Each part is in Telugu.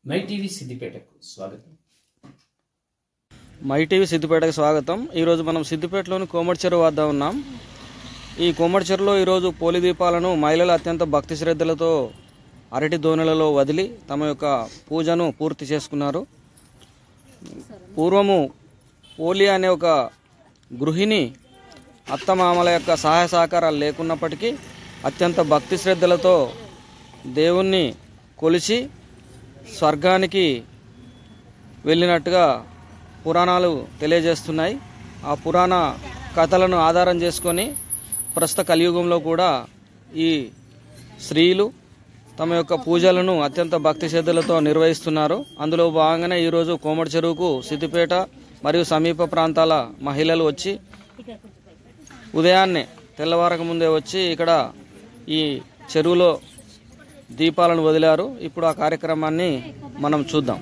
మై టీవీ సిద్దిపేటకు స్వాగతం. మై టీవీ సిద్దిపేటకు స్వాగతం. ఈరోజు మనం సిద్దిపేటలోని కోమటి చెరువు వద్ద ఉన్నాం. ఈ కోమటి చెరువులో ఈరోజు పోలి దీపాలను మహిళలు అత్యంత భక్తి శ్రద్ధలతో అరటి దోణులలో వదిలి తమ యొక్క పూజను పూర్తి చేసుకున్నారు. పూర్వము పోలి అనే ఒక గృహిణి అత్తమామల యొక్క సహాయ సహకారాలు లేకున్నప్పటికీ అత్యంత భక్తి శ్రద్ధలతో దేవుణ్ణి కొలిచి స్వర్గానికి వెళ్ళినట్టుగా పురాణాలు తెలియజేస్తున్నాయి. ఆ పురాణ కథలను ఆధారం చేసుకొని ప్రస్తుత కలియుగంలో కూడా ఈ స్త్రీలు తమ యొక్క పూజలను అత్యంత భక్తి శ్రద్ధలతో నిర్వహిస్తున్నారు. అందులో భాగంగానే ఈరోజు కోమటి చెరువుకు సిద్దిపేట మరియు సమీప ప్రాంతాల మహిళలు వచ్చి ఉదయాన్నే తెల్లవారక ముందే వచ్చి ఇక్కడ ఈ చెరువులో దీపాలను వదిలారు. ఇప్పుడు ఆ కార్యక్రమాన్ని మనం చూద్దాం.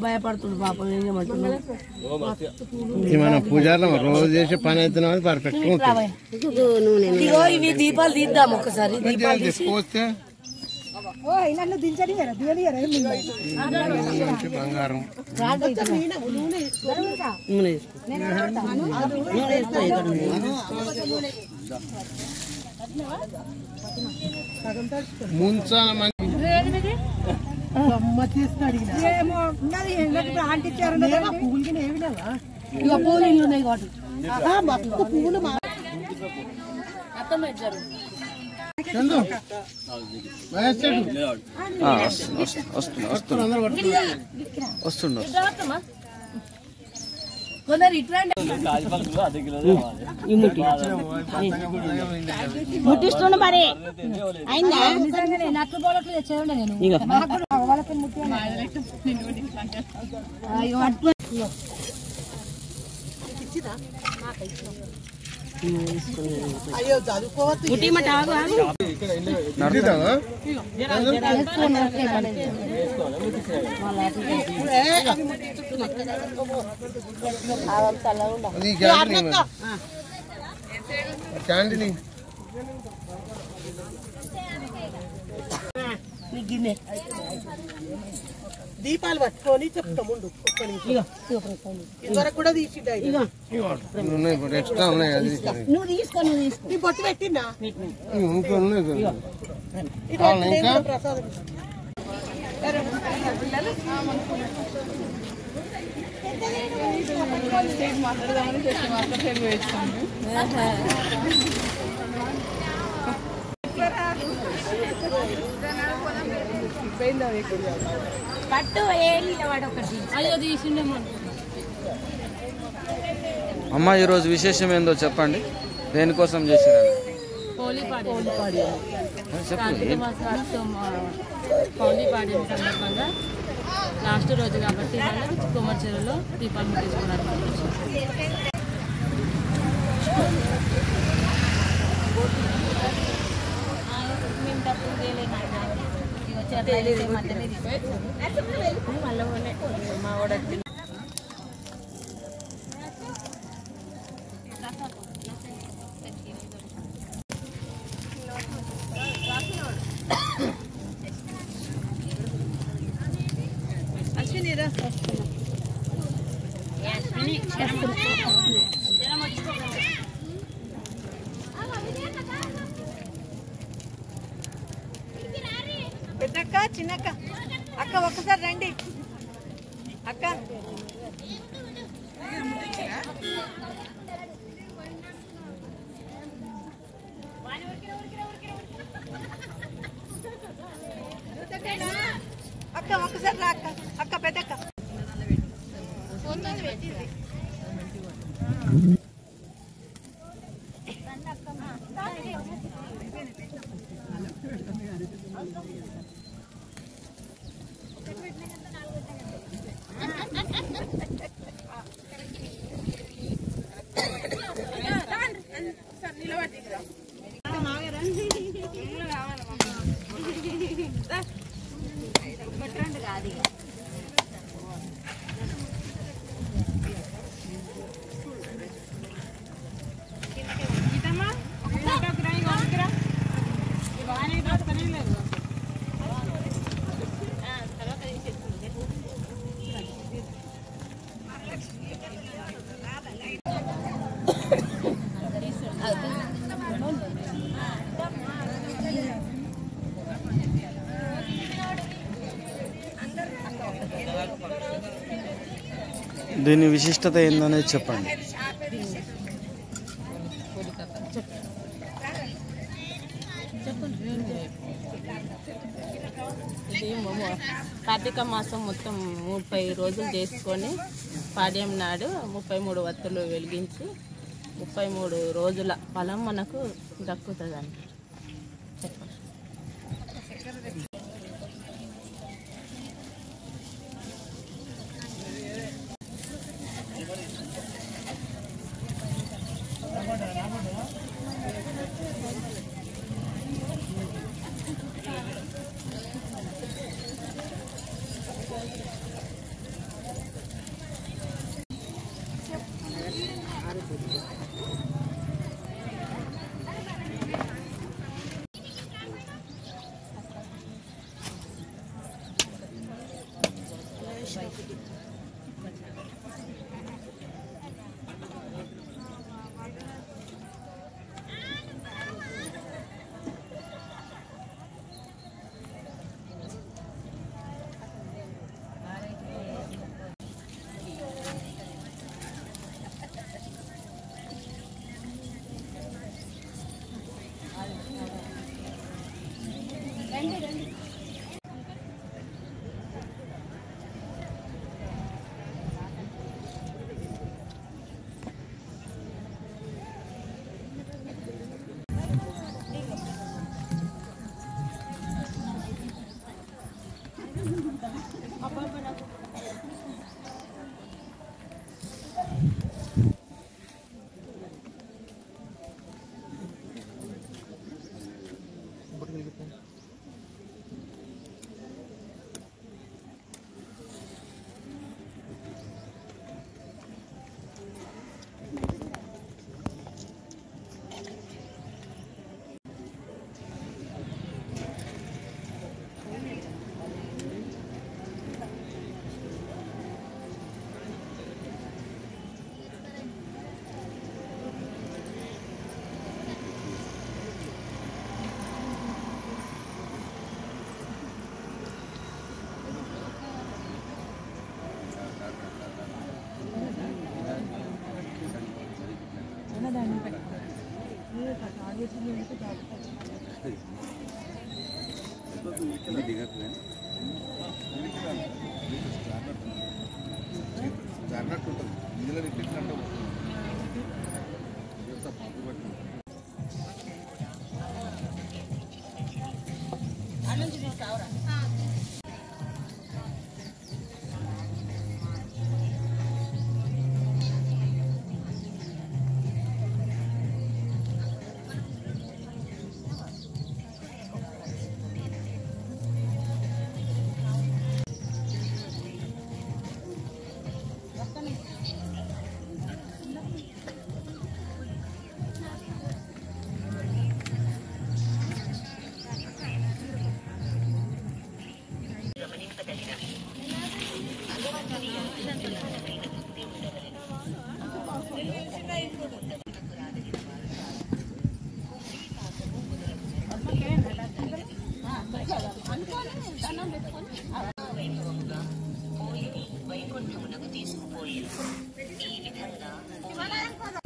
భయపడుతుంది పాపం. మన పూజారులు రోజు చేసే పని అయితే పర్ఫెక్ట్ ఇవి దీపాలు తీద్దాం ఒకసారి. బంగారం పూలు ఇల్లు ఉన్నాయి కాబట్టి పూలు ముట్టిస్తుండ మరి అయిందా నట్లు పోలట్లు తెచ్చేయండి. నేను గిన్నె దీపాలు పట్టుకొని చెప్తాం. ముందు ఇదివరకు కూడా తీసిద్దా ఎక్స్ట్రా ఉన్నాయి. నువ్వు తీసుకో, నువ్వు తీసుకో. నీ బొట్టు పెట్టిందా? ప్రసాదం అమ్మ, ఈరోజు విశేషం ఏందో చెప్పండి. దేనికోసం చేశారు? పౌలి పాడ్యం సందర్భంగా లాస్ట్ రోజు కాబట్టి కోమటి చెరువులో దీపాలు ముట్టించుకున్నారు. పెద్దక్క చిన్నక్క అక్క ఒక్కసారి రండి అక్క. అక్క ఒక్కసారి రా అక్క. అక్క పెద్దక్క దీని విశిష్టత ఏందనేది చెప్పండి. ఇది కార్తీక మాసం మొత్తం 30 రోజులు చేసుకొని పాడ్యం నాడు 33 వత్తులు వెలిగించి 33 రోజుల ఫలం మనకు దక్కుతుందండి. చెప్పండి.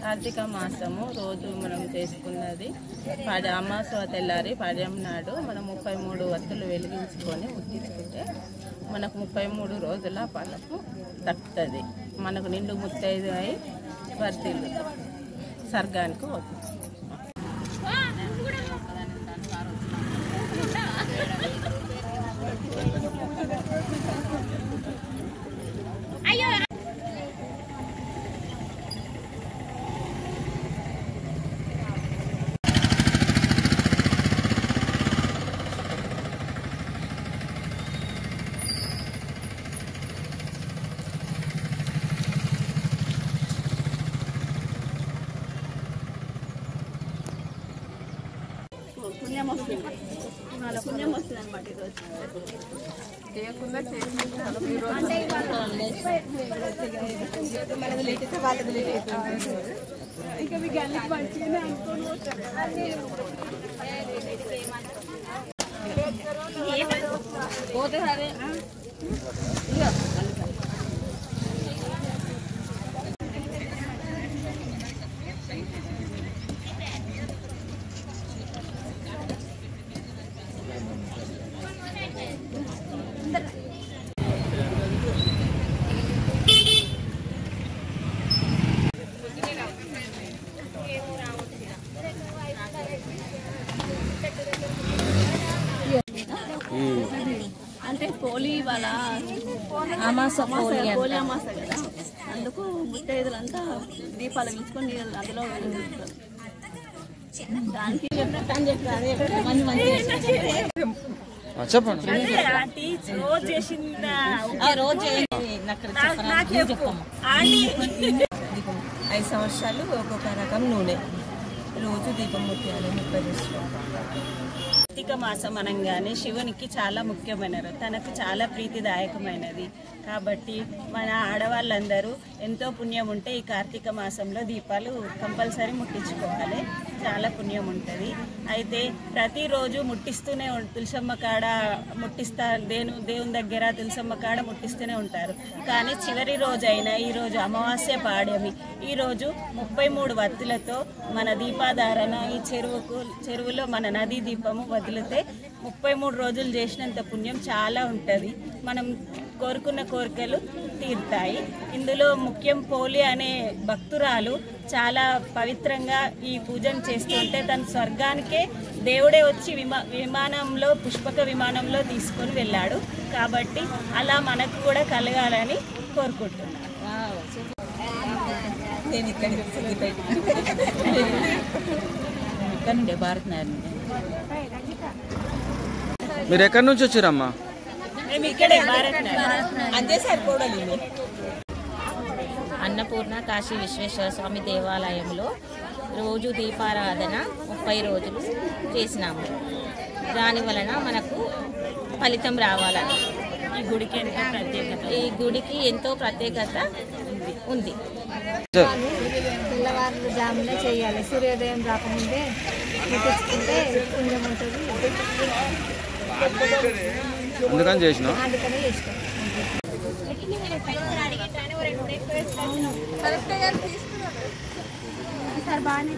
కార్తీక మాసము రోజు మనం చేసుకున్నది అమావాస్య తెల్లారి పాడ్యం నాడు మనం 33 వత్తులు వెలిగించుకొని ముట్టించుకుంటే మనకు 33 రోజుల ఫలము దక్కుతుంది. మనకు నిండు ముత్తైదు అయి వర్తిల్లు స్వర్గానికి పోతుంది. పుణ్యం వస్తుంది, ఇవాళ పుణ్యం వస్తుంది అనమాట. ఈరోజు మనది లేట్ అయితే వాళ్ళది లేట్ అవుతుంది. ఇంకా మీకు అన్ని మంచిగానే అనుకోని పోతే సరే. అంటే పోలీ వాళ్ళ అమాస పోలీ అమాస కదా, అందుకు ముత్తైదులంతా దీపాలు వెలుచుకొని అందులో వెలుగుతారు. దానికి చెప్పండి. రోజు 5 సంవత్సరాలు ఒక్కొక్క రకం నూనె రోజు దీపం ముట్టాలి 30 రోజులు. కార్తీక మాసం అనగానే శివునికి చాలా ముఖ్యమైనది, తనకు చాలా ప్రీతిదాయకమైనది. కాబట్టి మన ఆడవాళ్ళందరూ ఎంతో పుణ్యం ఉంటే ఈ కార్తీక మాసంలో దీపాలు కంపల్సరీ ముట్టించుకోవాలి, చాలా పుణ్యం ఉంటుంది. అయితే ప్రతిరోజు ముట్టిస్తూనే తులసమ్మ కాడ దేవుని దగ్గర తులసమ్మ కాడ ముట్టిస్తూనే ఉంటారు. కానీ చివరి రోజైన ఈరోజు అమావాస్య పాడ్యమి, ఈరోజు 33 వత్తులతో మన దీపాధారణ ఈ చెరువులో మన నదీ దీపము వదిలితే 33 రోజులు చేసినంత పుణ్యం చాలా ఉంటుంది. మనం కోరుకున్న కోరికలు తీరుతాయి. ఇందులో ముఖ్యం పోలి అనే భక్తురాలు చాలా పవిత్రంగా ఈ పూజను చేస్తుంటే తన స్వర్గానికే దేవుడే వచ్చి విమానంలో పుష్పక విమానంలో తీసుకొని వెళ్ళాడు. కాబట్టి అలా మనకు కూడా కలగాలని కోరుకుంటున్నాను. నేను ఇక్కడ నుండి భారత్ నగర్ నుండి. మీరు ఎక్కడి నుంచి వచ్చారమ్మా? మేము ఇక్కడే భారత్ నగర్ అంతే సరిపోవడాలి. అన్నపూర్ణ కాశీ విశ్వేశ్వర స్వామి దేవాలయంలో రోజు దీపారాధన 30 రోజులు చేసినాము. దాని వలన మనకు ఫలితం రావాలని ఈ గుడికి ఎంతో ప్రత్యేకత ఉంది. తెల్లవారు జామునే చేయాలి, సూర్యోదయం రాకముందే ముట్టించుకుంటే పుణ్యం ఉంటుంది. అందుకని చేసిన అందుకనే ఇష్టం. సార్ బాగానే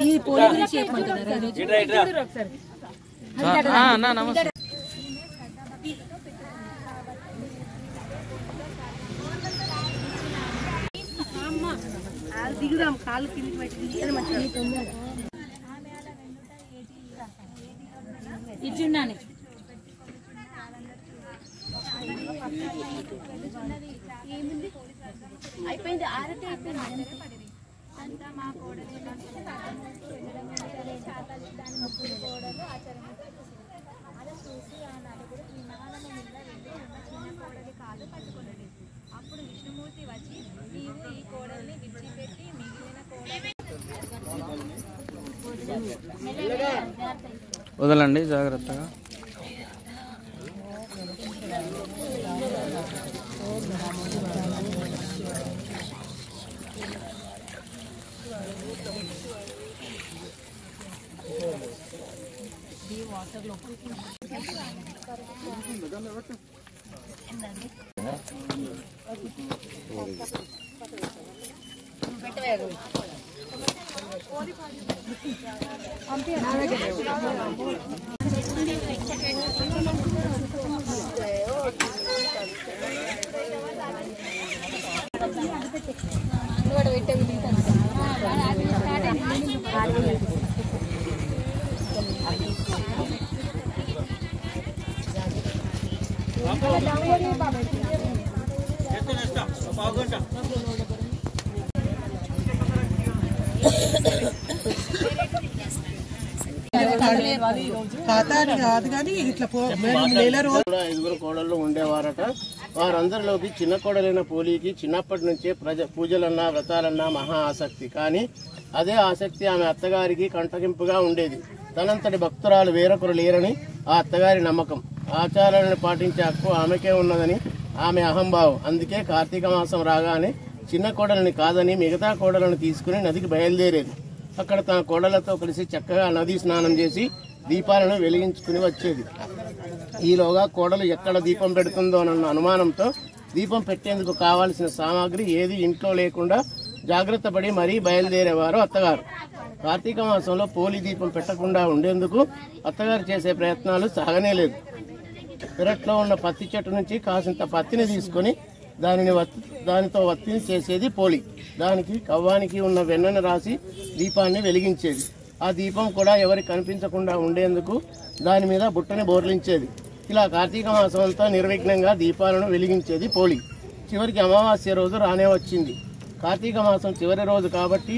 ఈ పోలీ గురించి చెప్పమంటున్నారా? అన్నా నమస్తే. దిగుదాం, కాళ్ళు కిందికి పెట్టి ఇచ్చున్నాను. అయిపోయింది, ఆరతి అయిపోయింది. అంతా మా కోడలు అలా చూసి ఆ నలుగురు విమానము మీద వెళ్ళి ఉన్న చిన్న కోడలి కాలు పట్టుకున్నది. అప్పుడు విష్ణుమూర్తి వచ్చి నీవు ఈ కోడల్ని విడిచిపెట్టి మిగిలిన వదలండి జాగ్రత్తగా. 5 కోడళ్ళు ఉండేవారట. వారందరిలోకి చిన్న కోడలైన పోలీకి చిన్నప్పటి నుంచే పూజలన్నా వ్రతాలన్నా మహా ఆసక్తి. కానీ అదే ఆసక్తి ఆమె అత్తగారికి కంటగింపుగా ఉండేది. తనంతటి భక్తురాలు వేరొకరు లేరని ఆ అత్తగారి నమ్మకం. ఆచారాలను పాటించే హక్కు ఆమెకే ఉన్నదని ఆమె అహంభావం. అందుకే కార్తీక మాసం రాగానే చిన్న కోడలని కాదని మిగతా కోడలను తీసుకుని నదికి బయలుదేరేది. అక్కడ తన కోడలతో కలిసి చక్కగా నదీ స్నానం చేసి దీపాలను వెలిగించుకుని వచ్చేది. ఈలోగా కోడలు ఎక్కడ దీపం పెడుతుందోనన్న అనుమానంతో దీపం పెట్టేందుకు కావాల్సిన సామాగ్రి ఏది ఇంట్లో లేకుండా జాగ్రత్త పడి మరీ బయలుదేరేవారు అత్తగారు. కార్తీక మాసంలో పోలి దీపం పెట్టకుండా ఉండేందుకు అత్తగారు చేసే ప్రయత్నాలు సాగనేలేదు. పెరట్లో ఉన్న పత్తి చెట్టు నుంచి కాసింత పత్తిని తీసుకొని దానితో వత్తిని చేసేది పోలి. దానికి కవ్వానికి ఉన్న వెన్నను రాసి దీపాన్ని వెలిగించేది. ఆ దీపం కూడా ఎవరికి కనిపించకుండా ఉండేందుకు దాని మీద బుట్టని బోర్లించేది. ఇలా కార్తీక మాసం అంతా నిర్విఘ్నంగా దీపాలను వెలిగించేది పోలి. చివరికి అమావాస్య రోజు రానే వచ్చింది. కార్తీక మాసం చివరి రోజు కాబట్టి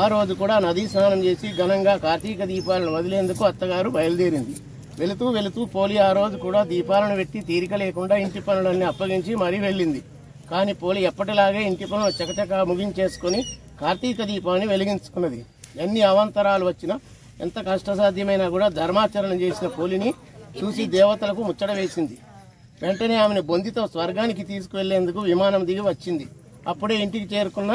ఆ రోజు కూడా నదీ స్నానం చేసి ఘనంగా కార్తీక దీపాలను వదిలేందుకు అత్తగారు బయలుదేరింది. వెళుతూ పోలి ఆ రోజు కూడా దీపాలను పెట్టి తీరిక లేకుండా ఇంటి పనులన్నీ అప్పగించి మరీ వెళ్ళింది. కానీ పోలి ఎప్పటిలాగే ఇంటి పనులు చకచకా ముగించేసుకుని కార్తీక దీపాన్ని వెలిగించుకున్నది. ఎన్ని అవాంతరాలు వచ్చినా ఎంత కష్టసాధ్యమైనా కూడా ధర్మాచరణ చేసిన పోలిని చూసి దేవతలకు ముచ్చట వేసింది. వెంటనే ఆమెను బొందితో స్వర్గానికి తీసుకువెళ్లేందుకు విమానం దిగి వచ్చింది. అప్పుడే ఇంటికి చేరుకున్న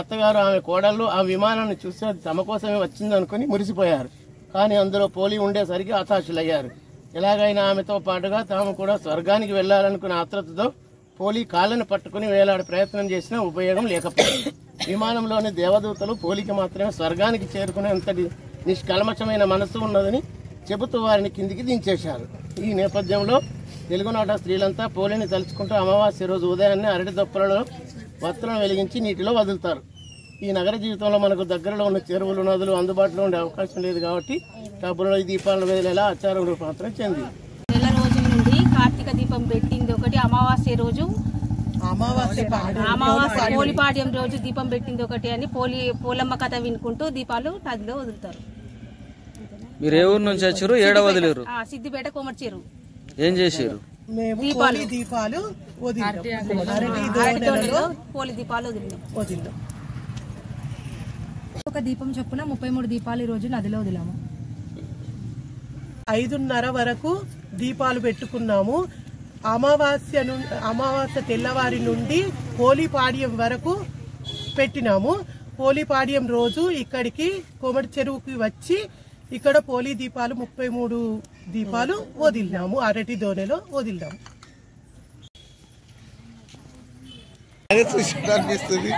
అత్తగారు ఆమె కోడళ్ళు ఆ విమానాన్ని చూసి అది తమ కోసమే వచ్చిందనుకుని మురిసిపోయారు. కానీ అందులో పోలి ఉండేసరికి హతాశులయ్యారు. ఎలాగైనా ఆమెతో పాటుగా తాము కూడా స్వర్గానికి వెళ్లాలనుకున్న ఆత్రతతో పోలి కాళ్ళను పట్టుకుని వేలాడే ప్రయత్నం చేసినా ఉపయోగం లేకపోయింది. విమానంలోని దేవదూతలు పోలికి మాత్రమే స్వర్గానికి చేరుకునేంతటి నిష్కల్మషమైన మనస్సు ఉన్నదని చెబుతూ వారిని కిందికి దించేశారు. ఈ నేపథ్యంలో తెలుగునాట స్త్రీలంతా పోలిని తలుచుకుంటూ అమావాస్య రోజు ఉదయాన్నే అరటి దొప్పలలో వత్తులను వెలిగించి నీటిలో వదులుతారు. ఈ నగర జీవితంలో మనకు దగ్గరలో ఉన్న చెరువులు నదులు అందుబాటులో ఉండే అవకాశం లేదు కాబట్టి టబ్బులలో ఈ దీపాలను వదిలేలా ఆచారం రూపాంతరం చెంది నెల రోజుల నుండి కార్తీక దీపం పెట్టింది ఒకటి, అమావాస్య రోజు పోలిపాడ్యం రోజు దీపం పెట్టింది ఒకటి అని పోలమ్మ కథ వినుకుంటూ దీపాలు నదిలో వదులుతారు. మీరు ఏ ఊరు నుంచి వచ్చారు? ఏడ వదిలేరు? సిద్దిపేట కోమర్చేరు. ఏం చేసారు? పోలి దీపాలు వదిలినాం. ఒక దీపం చొప్పున 33 దీపాలు ఈ రోజు నదిలో వదిలాము. 5:30 వరకు దీపాలు పెట్టుకున్నాము. అమావాస్య తెల్లవారి నుండి పోలిపాడ్యం వరకు పెట్టినాము. పోలిపాడ్యం రోజు ఇక్కడికి కోమటి చెరువుకి వచ్చి ఇక్కడ పోలి దీపాలు 33 దీపాలు వదిలినాము. అరటి దోనెలో వదిలినాము. అనిపిస్తుంది.